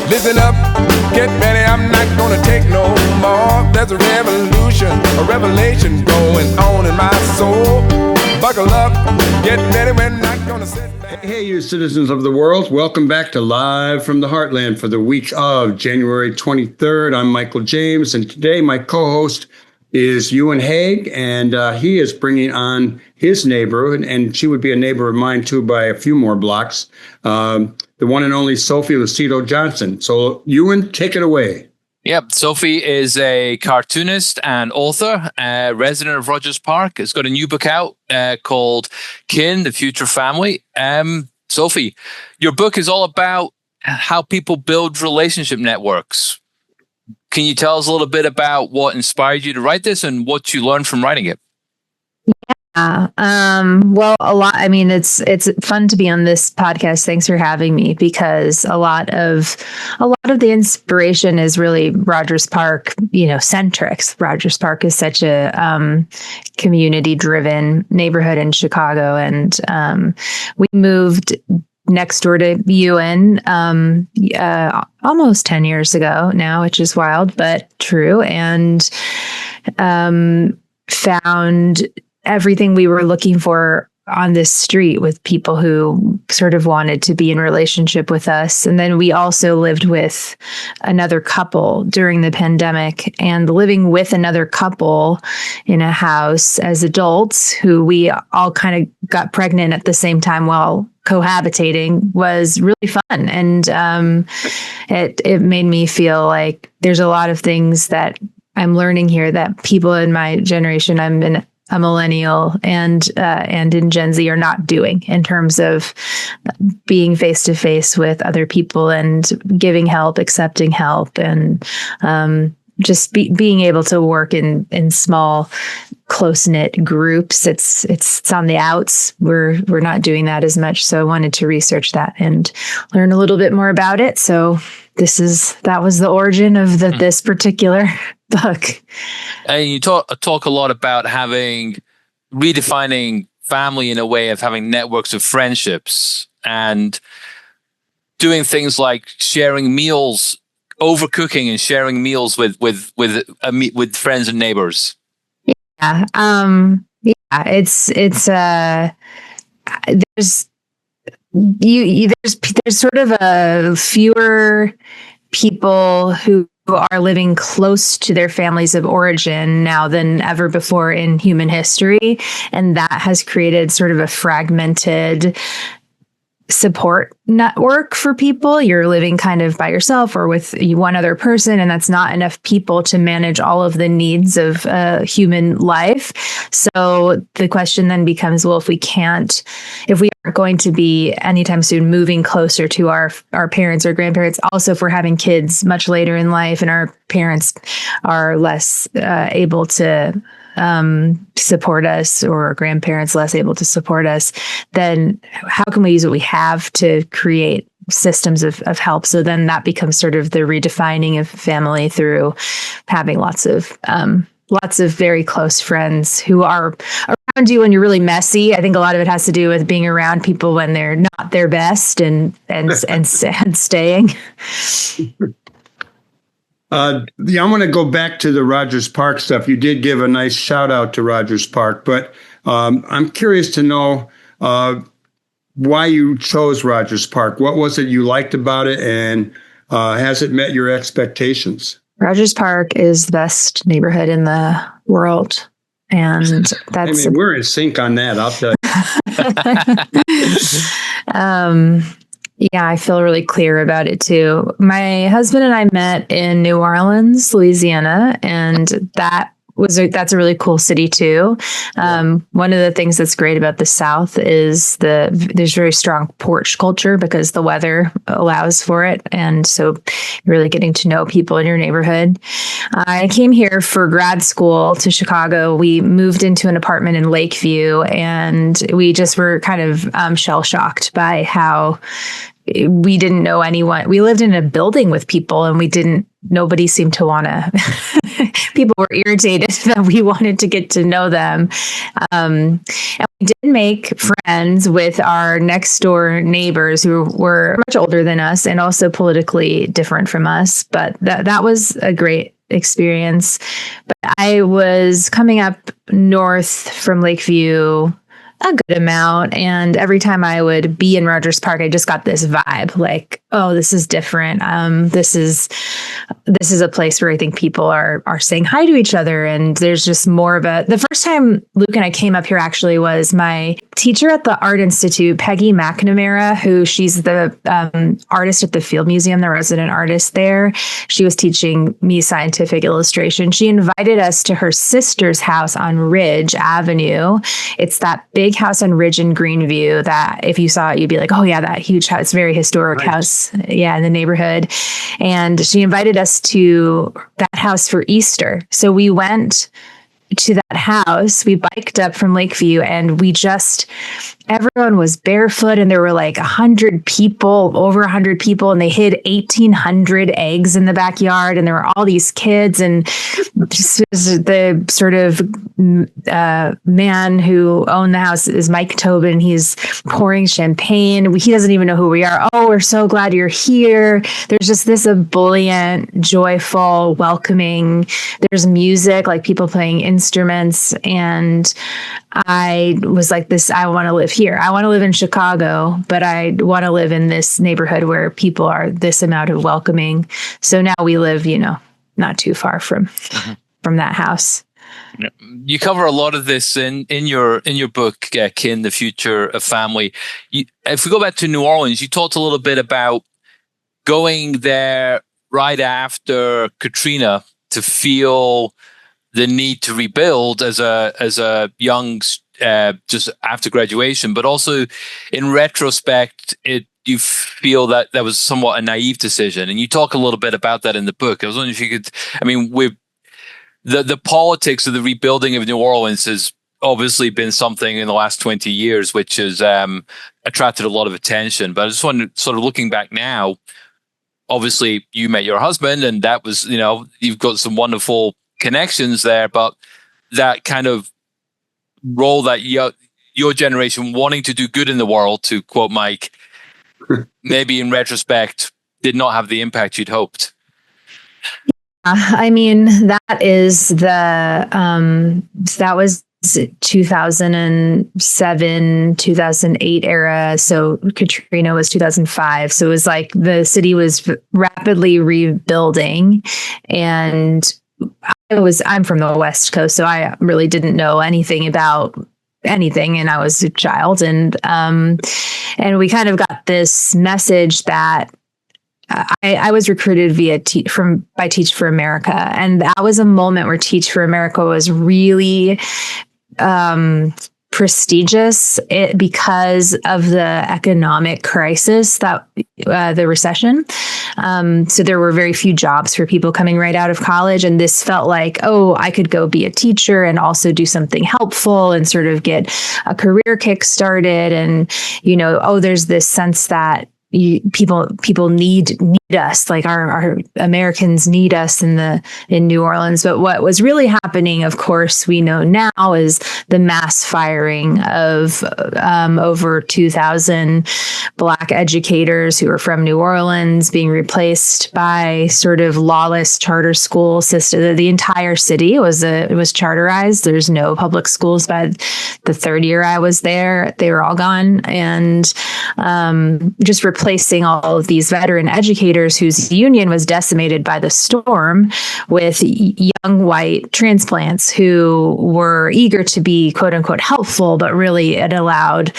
Listen up, get ready, I'm not gonna take no more. There's a revolution, a revelation going on in my soul. Buckle up, get ready, we're not gonna sit back. Hey, you citizens of the world, welcome back to Live from the Heartland for the week of January 23rd. I'm Michael James, and today my co-host is Euan Hague, and he is bringing on his neighborhood, and she would be a neighbor of mine too by a few more blocks, the one and only Sophie Lucido Johnson. So Euan, take it away. Yep, Sophie is a cartoonist and author, resident of Rogers Park. Has got a new book out called CAN, The Future Family. Sophie, your book is all about how people build relationship networks. Can you tell us a little bit about what inspired you to write this and what you learned from writing it? Yeah. Well, a lot. I mean, it's fun to be on this podcast. Thanks for having me, because a lot of the inspiration is really Rogers Park, centric. Rogers Park is such a community-driven neighborhood in Chicago, and we moved next door to Euan almost 10 years ago now, which is wild but true, and found everything we were looking for on this street with people who sort of wanted to be in relationship with us. And then we also lived with another couple during the pandemic, and living with another couple in a house as adults who we all kind of got pregnant at the same time while cohabitating was really fun. And it made me feel like there's a lot of things that I'm learning here that people in my generation, I'm in a millennial and in Gen Z, are not doing in terms of being face to face with other people and giving help, accepting help, and just being able to work in small, close knit groups. It's on the outs. We're not doing that as much. So I wanted to research that and learn a little bit more about it. So that was the origin of this particular book. And you talk a lot about redefining family in a way of having networks of friendships and doing things like sharing meals, overcooking and sharing meals with friends and neighbors. Yeah. There's sort of a fewer people who are living close to their families of origin now than ever before in human history. And that has created sort of a fragmented support network for people. You're living kind of by yourself or with one other person, and that's not enough people to manage all of the needs of human life. So the question then becomes, well, if we aren't going to be anytime soon moving closer to our parents or grandparents, also if we're having kids much later in life and our parents are less able to support us, or grandparents less able to support us, then how can we use what we have to create systems of help? So then that becomes sort of the redefining of family through having lots of very close friends who are around you when you're really messy. I think a lot of it has to do with being around people when they're not their best and staying. I want to go back to the Rogers Park stuff. You did give a nice shout out to Rogers Park, but I'm curious to know why you chose Rogers Park. What was it you liked about it, and has it met your expectations? Rogers Park is the best neighborhood in the world. And that's we're in sync on that, I'll tell you. Yeah, I feel really clear about it too. My husband and I met in New Orleans, Louisiana, and that's a really cool city too. One of the things that's great about the South is there's very strong porch culture because the weather allows for it. And so you're really getting to know people in your neighborhood. I came here for grad school to Chicago. We moved into an apartment in Lakeview, and we just were kind of shell shocked by how we didn't know anyone. We lived in a building with people, and nobody seemed to want to, people were irritated that we wanted to get to know them. And did make friends with our next door neighbors who were much older than us and also politically different from us. But that was a great experience. But I was coming up north from Lakeview a good amount. And every time I would be in Rogers Park, I just got this vibe like, oh, this is different. This is a place where I think people are saying hi to each other. And there's just more of the first time Luke and I came up here actually was my teacher at the Art Institute, Peggy McNamara, who she's the artist at the Field Museum, the resident artist there. She was teaching me scientific illustration. She invited us to her sister's house on Ridge Avenue. It's that big house on Ridge in Greenview that if you saw it, you'd be like, oh yeah, that huge house. It's a very historic house. Yeah, in the neighborhood. And she invited us to that house for Easter. So we went to that house. We biked up from Lakeview and everyone was barefoot and there were like 100 people, over 100 people, and they hid 1,800 eggs in the backyard. And there were all these kids, and just the sort of man who owned the house is Mike Tobin. He's pouring champagne. He doesn't even know who we are. Oh, we're so glad you're here. There's just this ebullient, joyful, welcoming. There's music, like people playing instruments. And I was like I want to live here. I want to live in Chicago, but I want to live in this neighborhood where people are this amount of welcoming. So now we live, not too far from that house. You cover a lot of this in your book, Kin, The Future of Family. If we go back to New Orleans, you talked a little bit about going there right after Katrina to feel the need to rebuild as a young, just after graduation, but also in retrospect, you feel that was somewhat a naive decision. And you talk a little bit about that in the book. I was wondering if you could, with the politics of the rebuilding of New Orleans has obviously been something in the last 20 years, which has attracted a lot of attention. But I just wondered, sort of looking back now, obviously you met your husband and that was, you've got some wonderful connections there, but that kind of role that your generation wanting to do good in the world, to quote Mike, maybe in retrospect did not have the impact you'd hoped. I mean, that was 2007, 2008 era. So Katrina was 2005. So it was like the city was rapidly rebuilding, and I'm from the West Coast, so I really didn't know anything about anything, and I was a child, and we kind of got this message that I was recruited by Teach for America, and that was a moment where Teach for America was really prestigious because of the economic crisis, that the recession. So there were very few jobs for people coming right out of college. And this felt like, oh, I could go be a teacher and also do something helpful and sort of get a career kick started. And, there's this sense that people need us, like our Americans need us in New Orleans. But what was really happening, of course, we know now, is the mass firing of over 2,000 Black educators who were from New Orleans being replaced by sort of lawless charter school system. The entire city was charterized. There's no public schools. By the third year I was there, they were all gone, and just replacing all of these veteran educators whose union was decimated by the storm with young white transplants who were eager to be quote unquote helpful, but really it allowed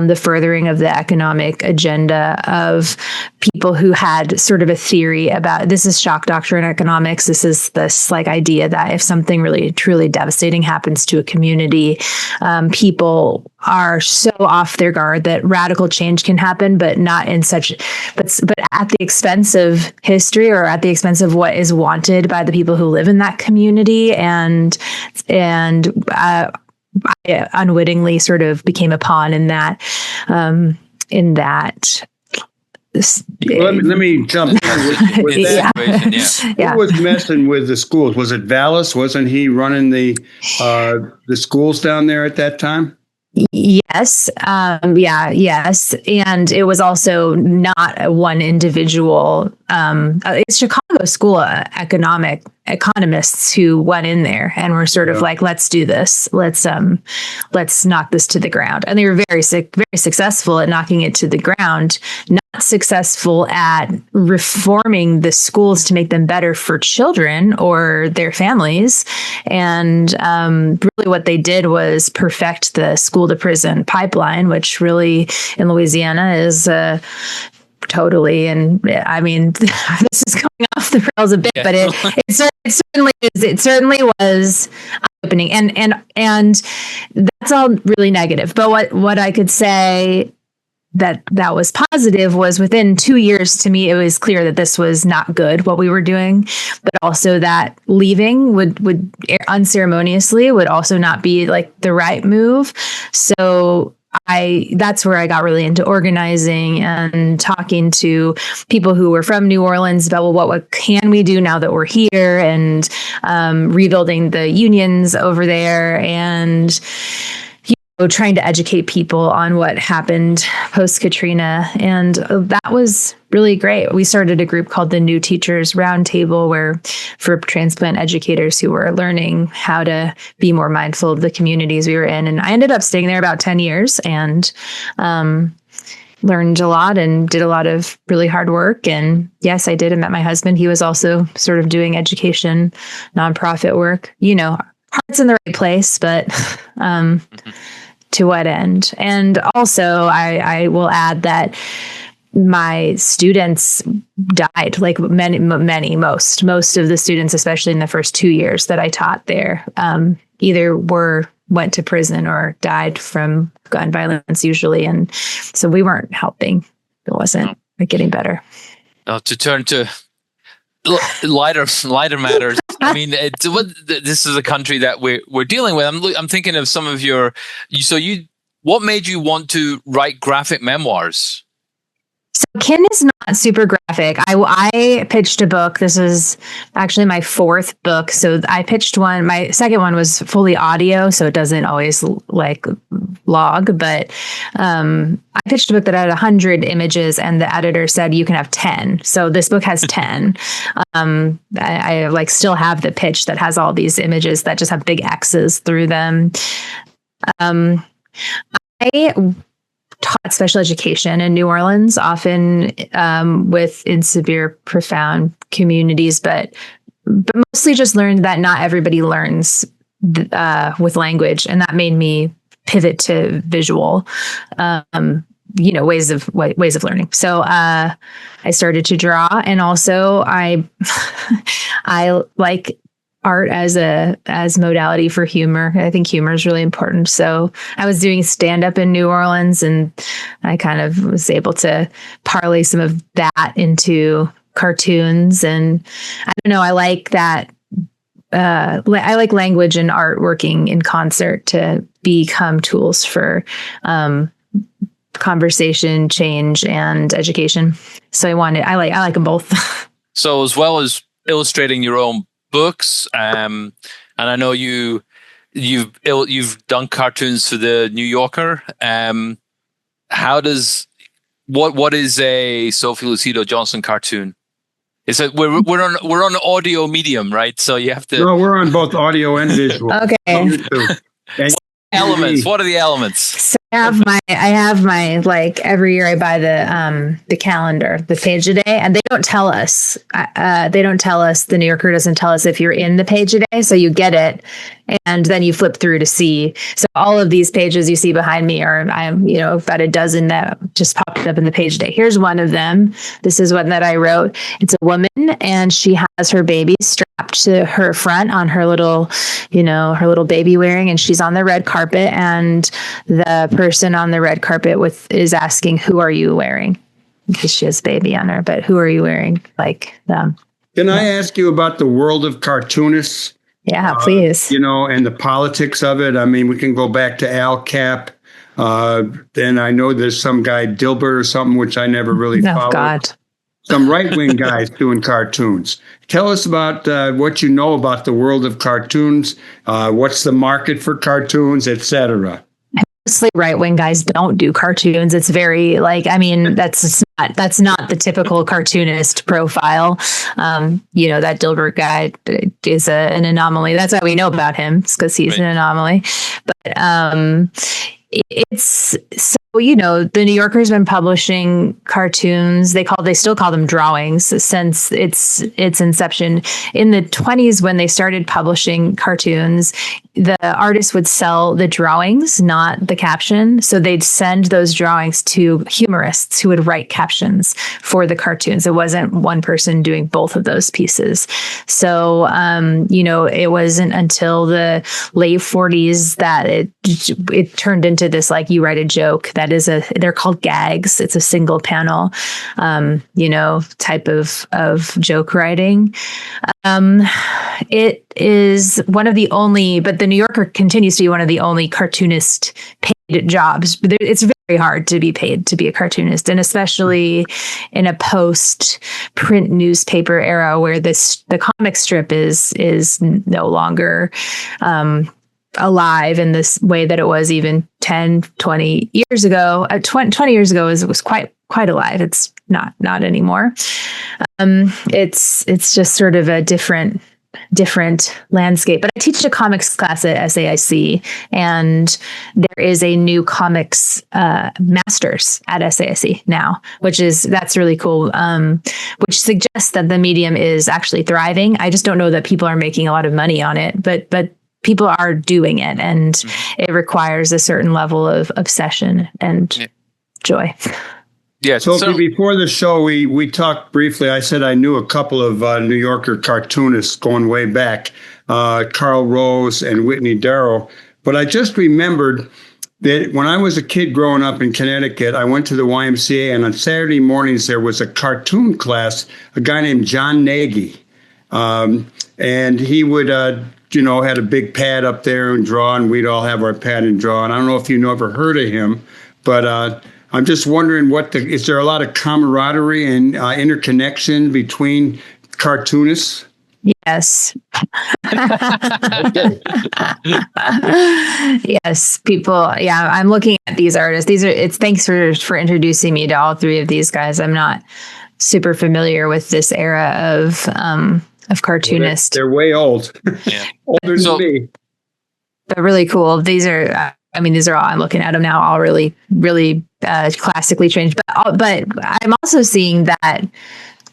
the furthering of the economic agenda of people who had sort of a theory about, this is shock doctrine economics. This is this like idea that if something really truly devastating happens to a community, people are so off their guard that radical change can happen, but not in such, but at the expense of history or at the expense of what is wanted by the people who live in that community. And I unwittingly sort of became a pawn in that. Let me jump in with that. Yeah. Who was messing with the schools? Was it Vallis? Wasn't he running the schools down there at that time? Yes. Yes. And it was also not a one individual. It's Chicago School of economists who went in there and were sort of like, let's do this. Let's knock this to the ground. And they were very successful at knocking it to the ground, not successful at reforming the schools to make them better for children or their families. And really what they did was perfect the school to prison pipeline, which really in Louisiana is totally, and I mean, this is going off the rails a bit, but it certainly was eye-opening, and that's all really negative. But what I could say that was positive was within 2 years, to me, it was clear that this was not good, what we were doing, but also that leaving would unceremoniously would also not be like the right move. So that's where I got really into organizing and talking to people who were from New Orleans about, well, what can we do now that we're here, and rebuilding the unions over there, and trying to educate people on what happened post Katrina. And that was really great. We started a group called the New Teachers Roundtable, where for transplant educators who were learning how to be more mindful of the communities we were in. And I ended up staying there about 10 years and learned a lot and did a lot of really hard work. And yes, I did. I met my husband. He was also sort of doing education, nonprofit work, heart's in the right place, but to what end? And also, I will add that my students died, like most of the students, especially in the first 2 years that I taught there, either went to prison or died from gun violence usually. And so we weren't helping. It wasn't getting better. Now, to turn to lighter matters. I mean, this is a country that we're dealing with. I'm thinking of some of what made you want to write graphic memoirs? So Kin is not super graphic. I pitched a book. This is actually my fourth book. So I pitched one. My second one was fully audio, so it doesn't always log. But I pitched a book that had 100 images, and the editor said you can have 10. So this book has 10. I still have the pitch that has all these images that just have big X's through them. I taught special education in New Orleans, often in severe, profound communities, but mostly just learned that not everybody learns with language, and that made me pivot to visual, ways of learning. So I started to draw, and also I like art as modality for humor. I think humor is really important. So I was doing stand-up in New Orleans, and I kind of was able to parlay some of that into cartoons. And I don't know, I like that. I like language and art working in concert to become tools for conversation, change, and education. So I like them both. So as well as illustrating your own books, and I know you've done cartoons for the New Yorker. What is a Sophie Lucido Johnson cartoon? It's we're on audio medium, right? So you have to. No, we're on both audio and visual. Okay. Elements. What are the elements? So I have my like every year I buy the calendar, the page a day, and they don't tell us. The New Yorker doesn't tell us if you're in the page a day, so you get it, and then you flip through to see. So all of these pages you see behind me are about a dozen that just popped up in the page a day. Here's one of them. This is one that I wrote. It's a woman, and she has her baby strapped to her front on her little baby wearing, and she's on the red carpet, and the person on the red carpet is asking, "Who are you wearing?" Because she has a baby on her, but who are you wearing? Like them. Can I ask you about the world of cartoonists? Yeah, please. And the politics of it. I mean, we can go back to Al Cap. Then I know there's some guy, Dilbert or something, which I never really followed. God. Some right-wing guys doing cartoons. Tell us about what you know about the world of cartoons. What's the market for cartoons, etc.? mostly right-wing guys don't do cartoons. It's very like, I mean, that's not the typical cartoonist profile. That Dilbert guy is an anomaly. That's how we know about him, because he's an anomaly. But it's so, the New Yorker's been publishing cartoons. They still call them drawings since its inception. In the 1920s, when they started publishing cartoons, the artist would sell the drawings, not the caption. So they'd send those drawings to humorists who would write captions for the cartoons. It wasn't one person doing both of those pieces. So, it wasn't until the late 40s that it turned into this, like, you write a joke that is they're called gags. It's a single panel, type of joke writing. It is one of the only, but the New Yorker continues to be one of the only cartoonist paid jobs. It's very hard to be paid to be a cartoonist, and especially in a post-print newspaper era where the comic strip is no longer alive in this way that it was even 10, 20 years ago. 20 years ago was quite alive. It's not anymore. It's just sort of a different landscape. But I teach a comics class at SAIC, and there is a new comics masters at SAIC now, that's really cool. Which suggests that the medium is actually thriving. I just don't know that people are making a lot of money on it, but people are doing it, and it requires a certain level of obsession and joy. Yeah. So before the show, we talked briefly. I said I knew a couple of New Yorker cartoonists going way back, Carl Rose and Whitney Darrow. But I just remembered that when I was a kid growing up in Connecticut, I went to the YMCA, and on Saturday mornings there was a cartoon class, a guy named John Nagy. And he would, had a big pad up there and draw, and we'd all have our pad and draw. And I don't know if you've ever heard of him, but I'm just wondering is there a lot of camaraderie and interconnection between cartoonists? Yes. Yes, people. Yeah, I'm looking at these artists. Thanks for introducing me to all three of these guys. I'm not super familiar with this era of cartoonists. They're way old. Yeah. Older than me. They're really cool. These are all, I'm looking at them now, all really, really classically trained. But I'm also seeing that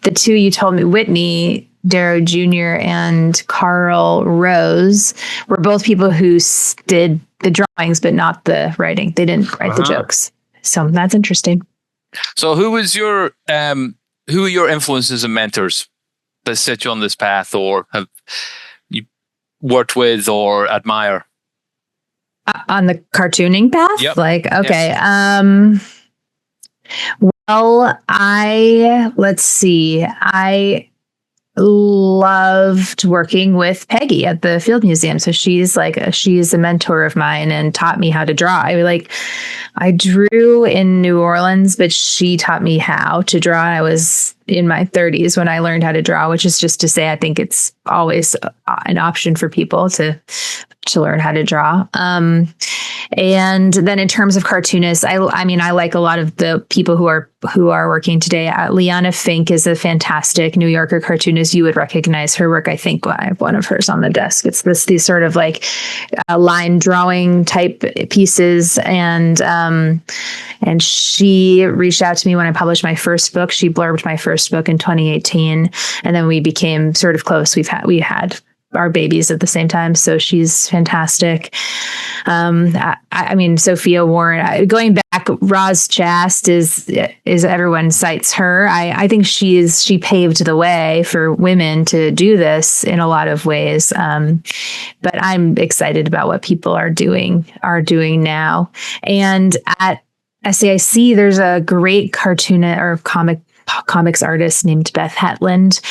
the two you told me, Whitney Darrow Jr. and Carl Rose, were both people who did the drawings, but not the writing. They didn't write the jokes. So that's interesting. So who are your influences and mentors that set you on this path, or have you worked with or admire? On the cartooning path? Yep. Like, okay. Yes. Well, let's see. I loved working with Peggy at the Field Museum. So she's a mentor of mine and taught me how to draw. I drew in New Orleans, but she taught me how to draw. I was in my 30s when I learned how to draw, which is just to say, I think it's always an option for people to learn how to draw. And then in terms of cartoonists, I like a lot of the people who are working today. Liana Fink is a fantastic New Yorker cartoonist. You would recognize her work. I think I have one of hers on the desk. It's these sort of like line drawing type pieces. And she reached out to me when I published my first book. She blurbed my first book in 2018. And then we became sort of close. We had our babies at the same time. So she's fantastic. Sophia Warren, going back, Roz Chast is everyone cites her. I think she paved the way for women to do this in a lot of ways. But I'm excited about what people are doing now. And at SAIC, there's a great cartoonist or comics artist named Beth Heartland,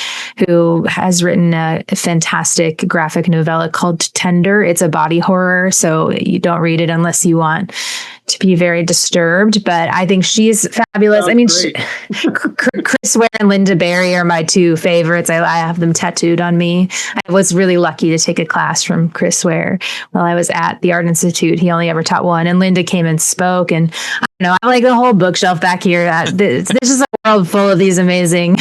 who has written a fantastic graphic novella called Tender. It's a body horror, so you don't read it unless you want to be very disturbed, but I think she's fabulous. I mean, Chris Ware and Linda Berry are my two favorites. I have them tattooed on me. I was really lucky to take a class from Chris Ware while I was at the Art Institute. He only ever taught one, and Linda came and spoke. And I don't know, I like the whole bookshelf back here. This is a world full of these amazing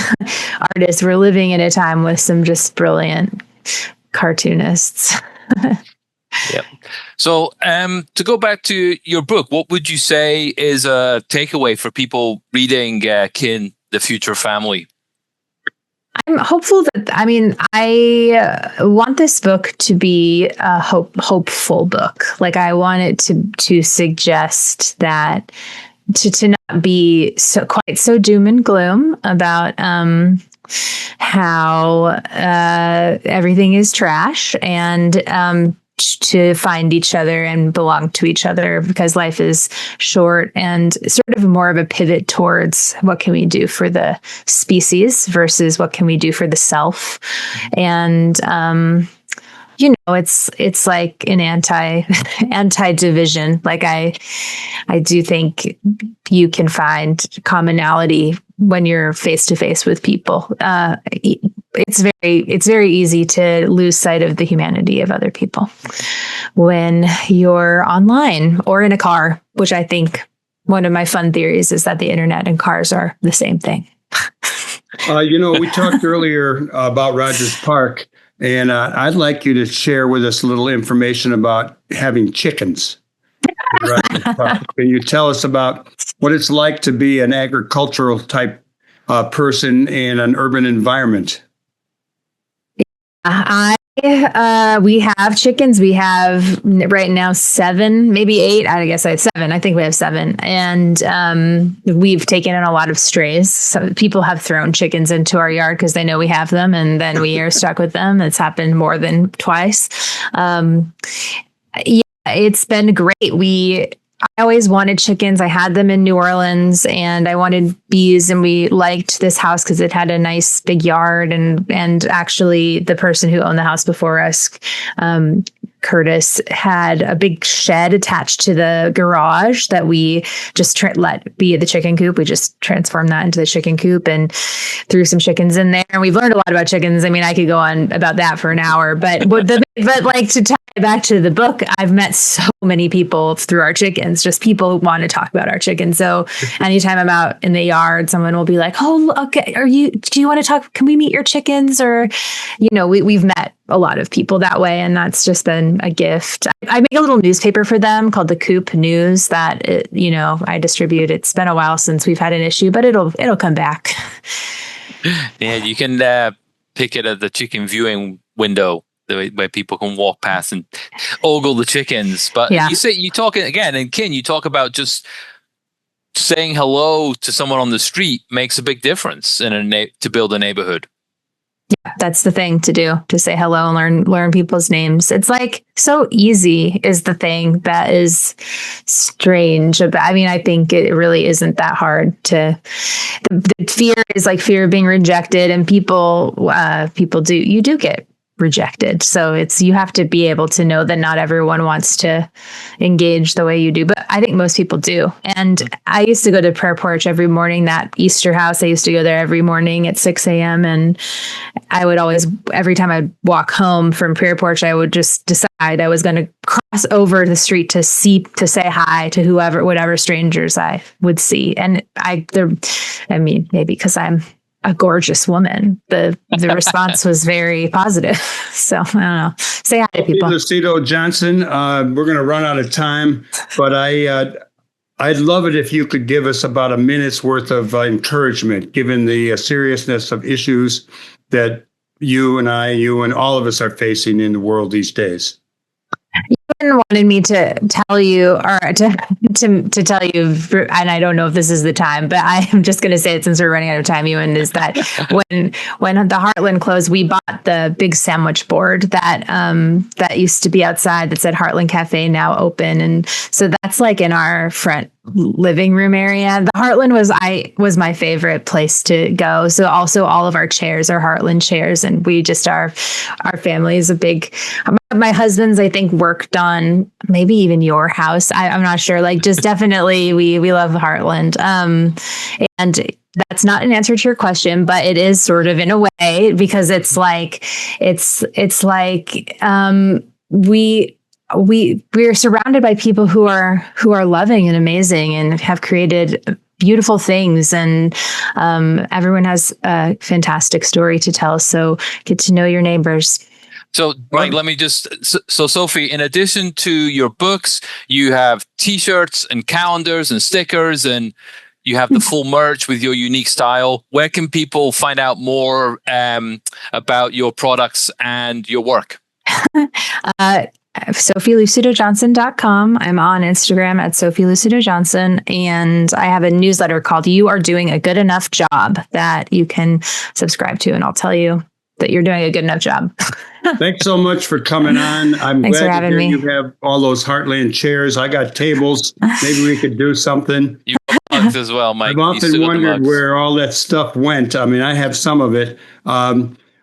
artists. We're living in a time with some just brilliant cartoonists. Yep. So to go back to your book, what would you say is a takeaway for people reading Kin, The Future Family? I'm hopeful that, I want this book to be a hopeful book. Like, I want it to suggest that to not be quite so doom and gloom about how everything is trash, and to find each other and belong to each other, because life is short, and sort of more of a pivot towards what can we do for the species versus what can we do for the self. And it's like an anti-division. Like, I do think you can find commonality when you're face to face with people. It's very easy to lose sight of the humanity of other people when you're online or in a car, which I think one of my fun theories is that the internet and cars are the same thing. We talked earlier about Rogers Park, and I'd like you to share with us a little information about having chickens. Can you tell us about what it's like to be an agricultural type person in an urban environment? We have chickens. We have right now 7, maybe 8. I guess I have 7. I think we have 7. And we've taken in a lot of strays. So people have thrown chickens into our yard because they know we have them, and then we are stuck with them. It's happened more than twice. It's been great. I always wanted chickens. I had them in New Orleans, and I wanted bees, and we liked this house because it had a nice big yard. And actually, the person who owned the house before us, Curtis, had a big shed attached to the garage that we just let be the chicken coop. We just transformed that into the chicken coop and threw some chickens in there. And we've learned a lot about chickens. I mean, I could go on about that for an hour, but like, to tie it back to the book, I've met so many people through our chickens, just people who want to talk about our chickens. So anytime I'm out in the yard, someone will be like, "Oh, okay, do you want to talk? Can we meet your chickens?" Or, we've met a lot of people that way, and that's just been a gift. I make a little newspaper for them called the Coop News that I distribute. It's been a while since we've had an issue, but it'll come back. Yeah, you can pick it at the chicken viewing window, where people can walk past and ogle the chickens. But yeah. You talk again, and Kin, you talk about just saying hello to someone on the street makes a big difference to build a neighborhood. Yeah, that's the thing to do, to say hello and learn people's names. It's like so easy is the thing that is strange about. I mean, I think it really isn't that hard the fear is like fear of being rejected, and people do get rejected. So you have to be able to know that not everyone wants to engage the way you do, but I think most people do. And I used to go to Prayer Porch every morning, that Easter house. I used to go there every morning at 6 a.m. And I would always, every time I'd walk home from Prayer Porch, I would just decide I was going to cross over the street to say hi to whatever strangers I would see. And maybe because I'm a gorgeous woman, the response was very positive. So I don't know. Say hi to people. Sophie Lucido Johnson. We're going to run out of time, but I'd love it if you could give us about a minute's worth of encouragement, given the seriousness of issues that you and all of us are facing in the world these days. Euan wanted me to tell you, or to tell you, and I don't know if this is the time, but I am just going to say it since we're running out of time, Euan, is that when the Heartland closed, we bought the big sandwich board that used to be outside that said Heartland Cafe now open. And so that's like in our front living room area. The Heartland was my favorite place to go. So also all of our chairs are Heartland chairs, and we just our family is a big. My husband's, I think, worked on maybe even your house. I'm not sure. Like, just definitely we love Heartland. And that's not an answer to your question, but it is sort of in a way, because it's like we're surrounded by people who are loving and amazing and have created beautiful things, and everyone has a fantastic story to tell. So get to know your neighbors. So, Mike, let me just... So, Sophie, in addition to your books, you have T-shirts and calendars and stickers, and you have the full merch with your unique style. Where can people find out more about your products and your work? SophieLucidoJohnson.com. I'm on Instagram at Sophie Lucido Johnson, and I have a newsletter called You Are Doing a Good Enough Job that you can subscribe to, and I'll tell you that you're doing a good enough job. Thanks so much for coming on. Thanks for having me. You have all those Heartland chairs. I got tables. Maybe we could do something. You got mugs as well, Mike. I've often wondered where all that stuff went. I mean, I have some of it. I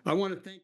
want to thank